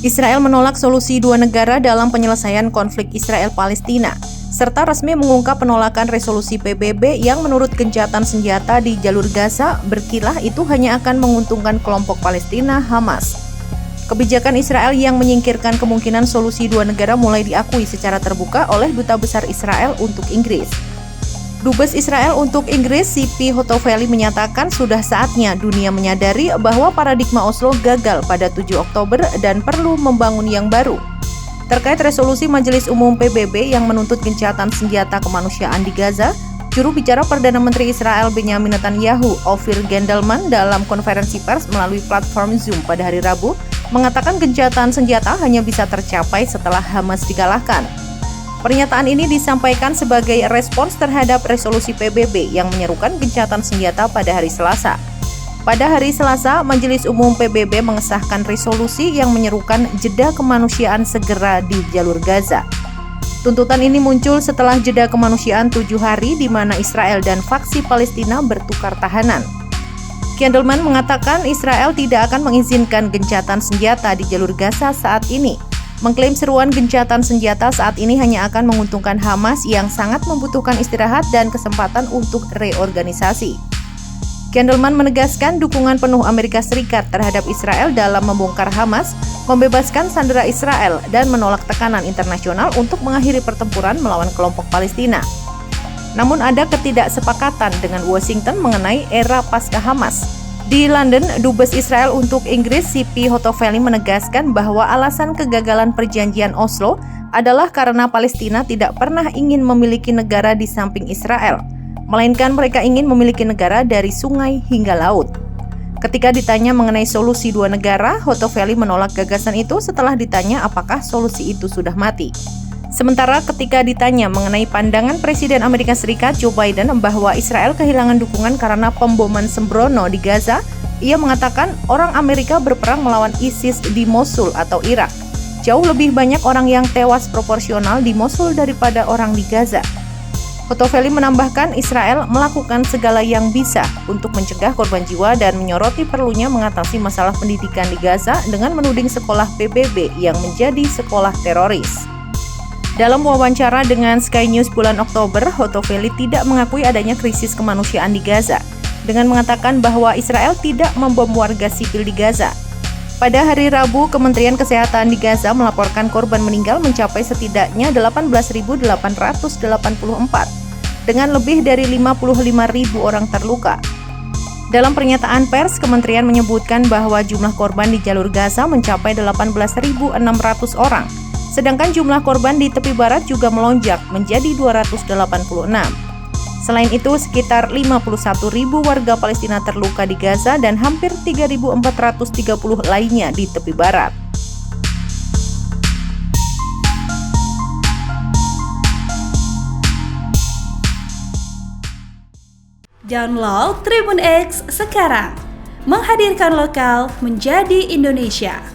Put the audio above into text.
Israel menolak solusi dua negara dalam penyelesaian konflik Israel-Palestina, serta resmi mengungkap penolakan resolusi PBB yang menurut gencatan senjata di jalur Gaza berkilah itu hanya akan menguntungkan kelompok Palestina Hamas. Kebijakan Israel yang menyingkirkan kemungkinan solusi dua negara mulai diakui secara terbuka oleh Duta Besar Israel untuk Inggris. Dubes Israel untuk Inggris, Tzipi Hotovely, menyatakan sudah saatnya dunia menyadari bahwa paradigma Oslo gagal pada 7 Oktober dan perlu membangun yang baru. Terkait resolusi Majelis Umum PBB yang menuntut gencatan senjata kemanusiaan di Gaza, juru bicara Perdana Menteri Israel Benjamin Netanyahu, Ophir Gendelman, dalam konferensi pers melalui platform Zoom pada hari Rabu, mengatakan gencatan senjata hanya bisa tercapai setelah Hamas dikalahkan. Pernyataan ini disampaikan sebagai respons terhadap resolusi PBB yang menyerukan gencatan senjata pada hari Selasa. Pada hari Selasa, Majelis Umum PBB mengesahkan resolusi yang menyerukan jeda kemanusiaan segera di jalur Gaza. Tuntutan ini muncul setelah jeda kemanusiaan 7 hari di mana Israel dan faksi Palestina bertukar tahanan. Gendelman mengatakan Israel tidak akan mengizinkan gencatan senjata di jalur Gaza saat ini. Mengklaim seruan gencatan senjata saat ini hanya akan menguntungkan Hamas yang sangat membutuhkan istirahat dan kesempatan untuk reorganisasi. Gendelman menegaskan dukungan penuh Amerika Serikat terhadap Israel dalam membongkar Hamas, membebaskan sandera Israel, dan menolak tekanan internasional untuk mengakhiri pertempuran melawan kelompok Palestina. Namun ada ketidaksepakatan dengan Washington mengenai era pasca Hamas. Di London, Dubes Israel untuk Inggris, Tzipi Hotovely, menegaskan bahwa alasan kegagalan perjanjian Oslo adalah karena Palestina tidak pernah ingin memiliki negara di samping Israel, melainkan mereka ingin memiliki negara dari sungai hingga laut. Ketika ditanya mengenai solusi dua negara, Hotovely menolak gagasan itu setelah ditanya apakah solusi itu sudah mati. Sementara ketika ditanya mengenai pandangan Presiden Amerika Serikat Joe Biden bahwa Israel kehilangan dukungan karena pemboman sembrono di Gaza, ia mengatakan orang Amerika berperang melawan ISIS di Mosul atau Irak. Jauh lebih banyak orang yang tewas proporsional di Mosul daripada orang di Gaza. Hotovely menambahkan Israel melakukan segala yang bisa untuk mencegah korban jiwa dan menyoroti perlunya mengatasi masalah pendidikan di Gaza dengan menuding sekolah PBB yang menjadi sekolah teroris. Dalam wawancara dengan Sky News bulan Oktober, Hotovely tidak mengakui adanya krisis kemanusiaan di Gaza, dengan mengatakan bahwa Israel tidak membom warga sipil di Gaza. Pada hari Rabu, Kementerian Kesehatan di Gaza melaporkan korban meninggal mencapai setidaknya 18.884, dengan lebih dari 55.000 orang terluka. Dalam pernyataan pers, kementerian menyebutkan bahwa jumlah korban di jalur Gaza mencapai 18.600 orang. Sedangkan jumlah korban di tepi barat juga melonjak menjadi 286. Selain itu, sekitar 51.000 warga Palestina terluka di Gaza dan hampir 3.430 lainnya di tepi barat. Download Tribun X sekarang, menghadirkan lokal menjadi Indonesia.